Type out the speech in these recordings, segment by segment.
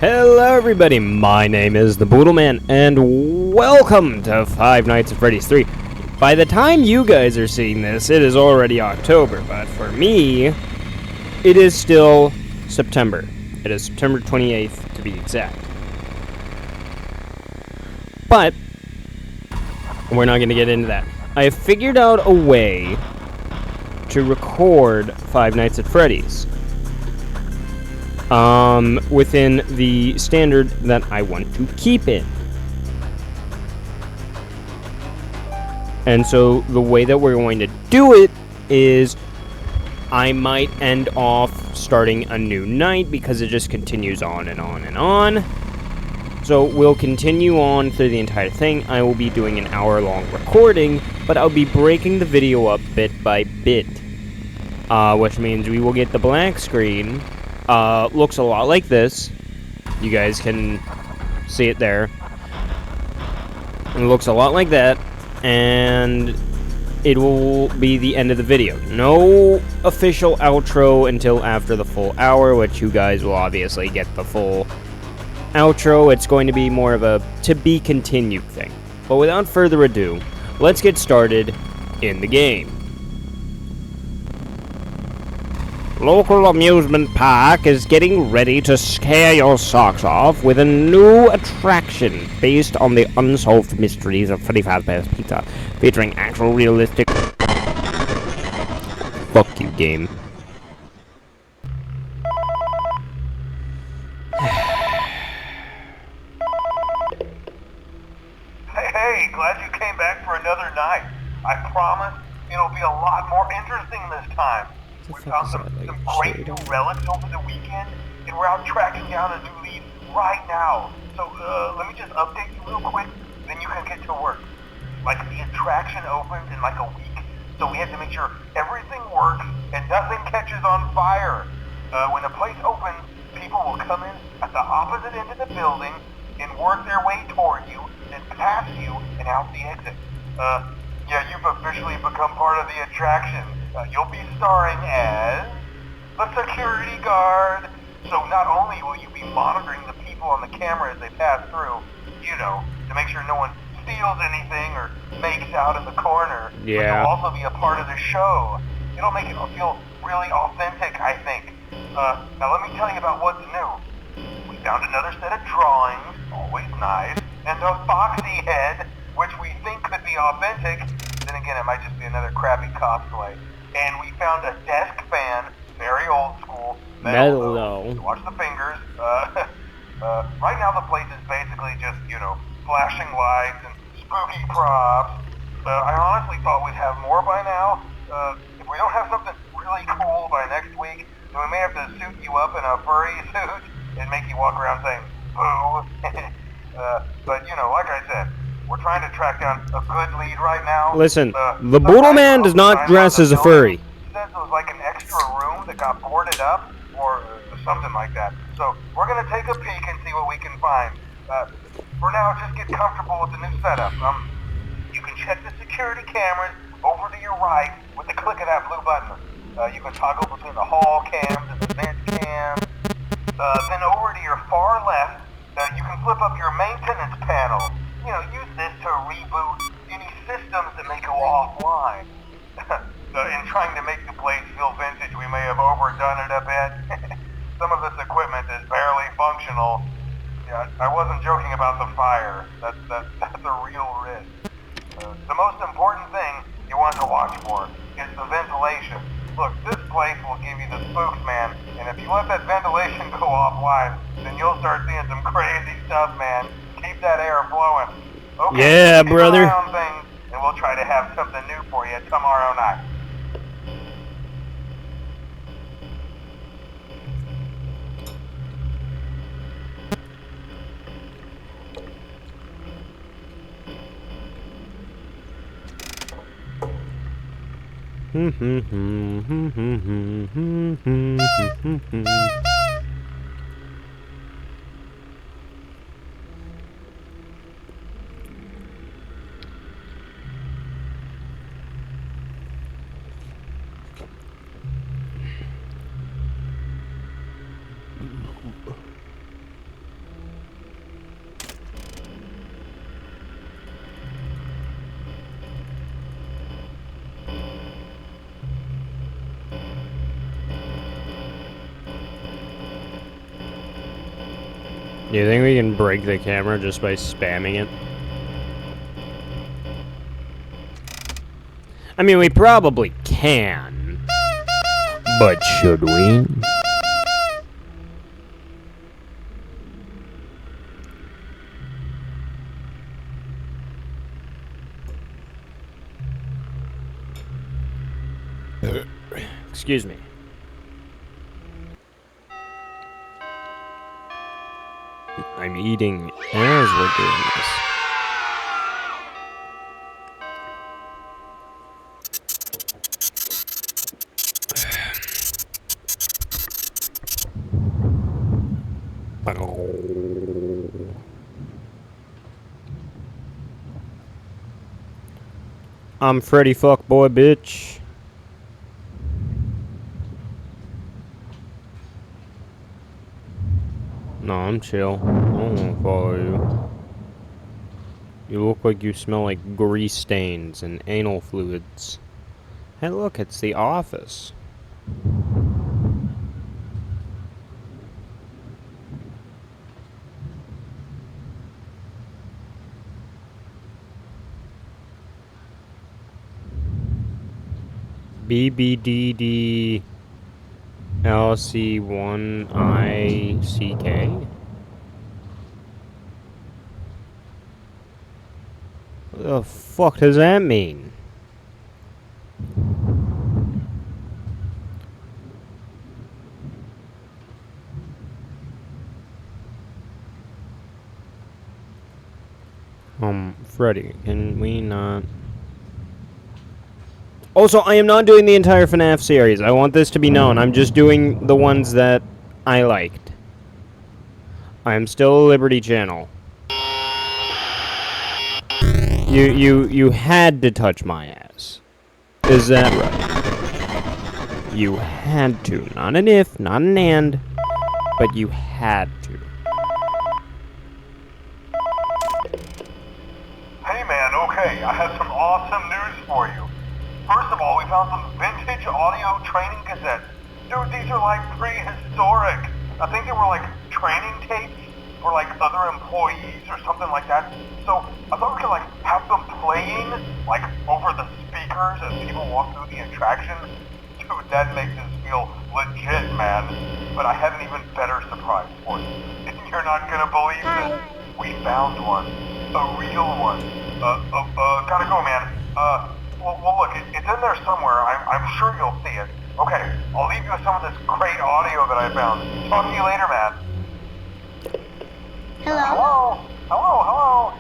Hello everybody, my name is the Boodleman, and welcome to Five Nights at Freddy's 3. By the time you guys are seeing this, it is already October, but for me, it is still September. It is September 28th, to be exact. But, we're not going to get into that. I have figured out a way to record Five Nights at Freddy's. Within the standard that I want to keep in. And so the way that we're going to do it is I might end off starting a new night because it just continues on and on and on. So we'll continue on through the entire thing. I will be doing an hour-long recording, but I'll be breaking the video up bit by bit. Which means we will get the black screen. Looks a lot like this. You guys can see it there. It looks a lot like that, and it will be the end of the video. No official outro until after the full hour, which you guys will obviously get the full outro. It's going to be more of a to-be-continued thing. But without further ado, let's get started in the game. Local amusement park is getting ready to scare your socks off with a new attraction based on the unsolved mysteries of Freddy Fazbear's Pizza, featuring actual realistic... Fuck you, game. Hey, glad you came back for another night. I promise it'll be a lot more interesting this time. We found some great new relics over the weekend, and we're out tracking down a new lead right now. So, let me just update you real quick, then you can get to work. Like, the attraction opens in like a week, so we have to make sure everything works and nothing catches on fire. When the place opens, people will come in at the opposite end of the building and work their way toward you, then past you, and out the exit. Yeah, you've officially become part of the attraction. You'll be starring as the security guard. So not only will you be monitoring the people on the camera as they pass through, you know, to make sure no one steals anything or makes out in the corner. Yeah. But you'll also be a part of the show. It'll make it feel really authentic, I think. Now let me tell you about what's new. We found another set of drawings, always nice, and a foxy head, which we think could be authentic. Then again, it might just be another crappy cosplay. And we found a desk fan, very old school. Metal though. Watch the fingers. Right now the place is basically just, you know, flashing lights and spooky props. I honestly thought we'd have more by now. If we don't have something really cool by next week, then we may have to suit you up in a furry suit and make you walk around saying, boo. But, you know, like I said, we're trying to track down a good lead right now. Listen, the Boodleman does not dress as a furry. He says it was like an extra room that got boarded up, or something like that. So, we're gonna take a peek and see what we can find. For now, just get comfortable with the new setup. You can check the security cameras over to your right with the click of that blue button. You can toggle between the hall cams and the vent cams. Then over to your far left, you can flip up your maintenance panel. You know, use this to reboot any systems that may go offline. In trying to make the place feel vintage, we may have overdone it a bit. Some of this equipment is barely functional. Yeah, I wasn't joking about the fire. That's a real risk. The most important thing you want to watch for is the ventilation. Look, this place will give you the spooks, man. And if you let that ventilation go offline, then you'll start seeing some crazy stuff, man. Keep that air flowing. Okay, yeah, brother. Things, and we'll try to have something new for you tomorrow night. Do you think we can break the camera just by spamming it? I mean, we probably can. But should we? Excuse me. I'm eating as we're doing this. I'm Freddy Fuckboy, bitch. No, I'm chill. I don't wanna follow you. You look like you smell like grease stains and anal fluids. Hey, look, it's the office. BBDD LC1ICK? What the fuck does that mean? Freddy, can we not... Also, I am not doing the entire FANAF series. I want this to be known. I'm just doing the ones that I liked. I am still a Liberty channel. You had to touch my ass. Is that right? You had to. Not an if, not an and, but you had to. Hey man, okay, I have some awesome news for you. First of all, we found some vintage audio training cassettes. Dude, these are like prehistoric. I think they were like training tapes for like other employees or something like that. So I thought we could like have them playing like over the speakers as people walk through the attraction. Dude, that makes us feel legit, man. But I have an even better surprise for you. You're not gonna believe this. We found one. A real one. Gotta go, man. Well, look, it's in there somewhere. I'm sure you'll see it. Okay, I'll leave you with some of this great audio that I found. Talk to you later, man. Hello? Hello.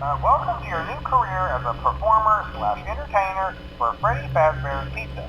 Welcome to your new career as a performer/entertainer for Freddy Fazbear's Pizza.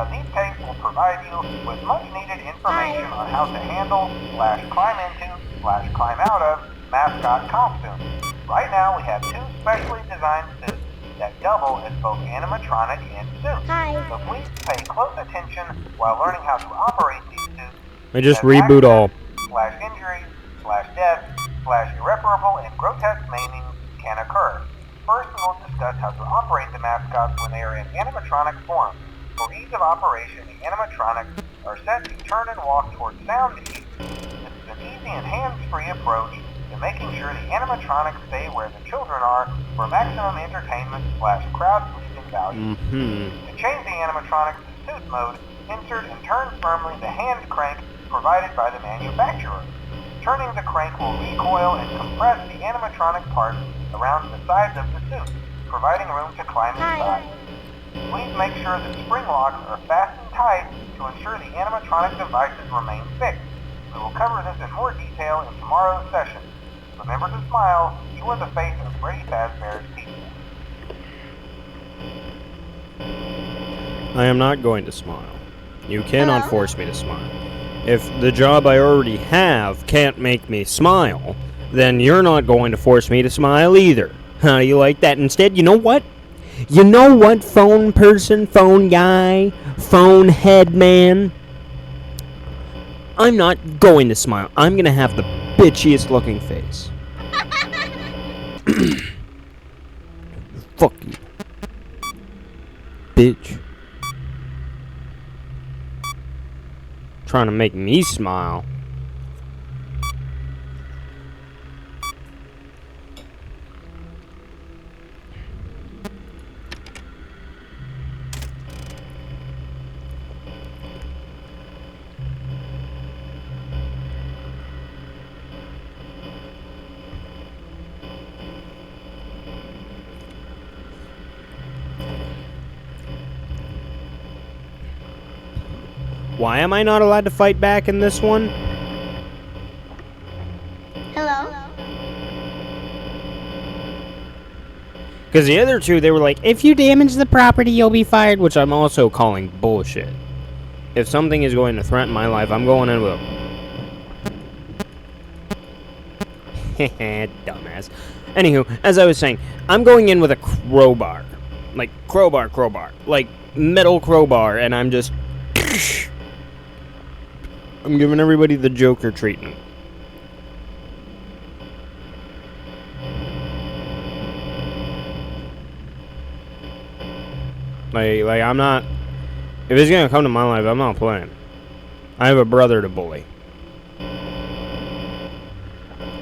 These tapes will provide you with much-needed information on how to handle/climb into/climb out of mascot costumes. Right now, we have 2 specially designed suits that double as both animatronic and suit. So please pay close attention while learning how to operate these suits. I just reboot all. /injury/death/irreparable and grotesque maiming can occur. First, we will discuss how to operate the mascots when they are in animatronic form. For ease of operation, the animatronics are set to turn and walk towards sound cues. This is an easy and hands-free approach to making sure the animatronics stay where the children are for maximum entertainment/crowd-pleasing value. To change the animatronics to suit mode, insert and turn firmly the hand crank provided by the manufacturer. Turning the crank will recoil and compress the animatronic parts around the sides of the suit, providing room to climb inside. Please make sure the spring locks are fastened tight to ensure the animatronic devices remain fixed. We will cover this in more detail in tomorrow's session. Remember to smile. You are the face of Freddy Fazbear's Pizza. I am not going to smile. You cannot force me to smile. If the job I already have can't make me smile, then you're not going to force me to smile either. How do you like that? Instead, you know what? You know what, phone person, phone guy, phone head man? I'm not going to smile. I'm going to have the bitchiest looking face. Fuck you. Bitch. Trying to make me smile. Why am I not allowed to fight back in this one? Hello? Because the other two, they were like, if you damage the property, you'll be fired, which I'm also calling bullshit. If something is going to threaten my life, I'm going in with a... Dumbass. Anywho, as I was saying, I'm going in with a crowbar. Like, crowbar. Like, metal crowbar, and I'm just... I'm giving everybody the Joker treatment. Like, I'm not... If it's gonna come to my life, I'm not playing. I have a brother to bully.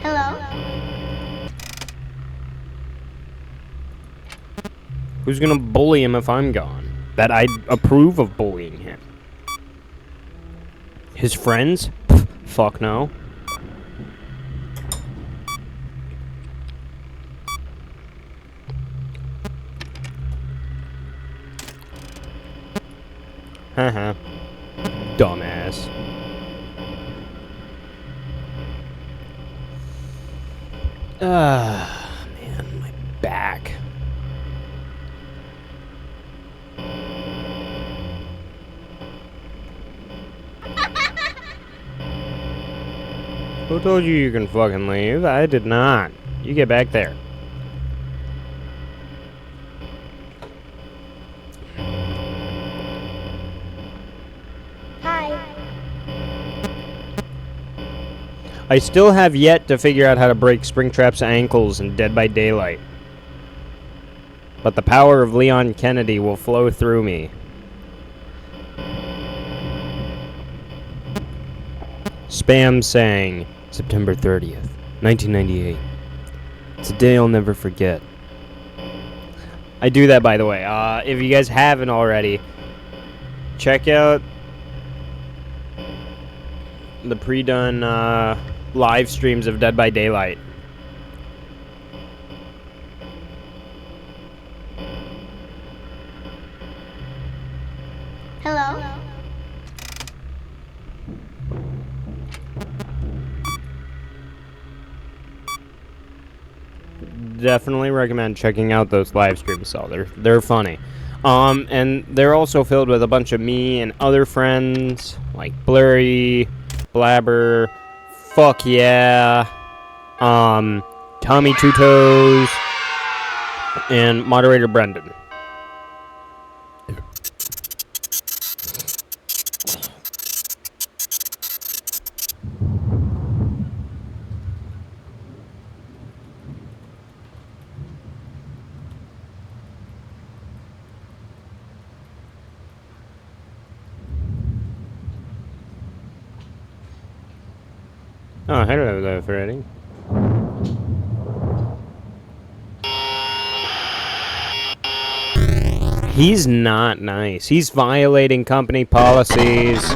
Hello? Who's gonna bully him if I'm gone? That I approve of bullying him. His friends? Pff, fuck no. Haha. Dumbass. Man, my back. Who told you you can fucking leave? I did not. You get back there. Hi. I still have yet to figure out how to break Springtrap's ankles in Dead by Daylight. But the power of Leon Kennedy will flow through me. Spam saying, September 30th, 1998. It's a day I'll never forget. I do that, by the way. If you guys haven't already, check out the pre-done live streams of Dead by Daylight. Hello? Definitely recommend checking out those live streams, so they're funny. And they're also filled with a bunch of me and other friends like Blurry, Blabber, Fuck Yeah, Tommy Two Toes, and moderator Brendan. Oh, hello there, Freddy. He's not nice. He's violating company policies.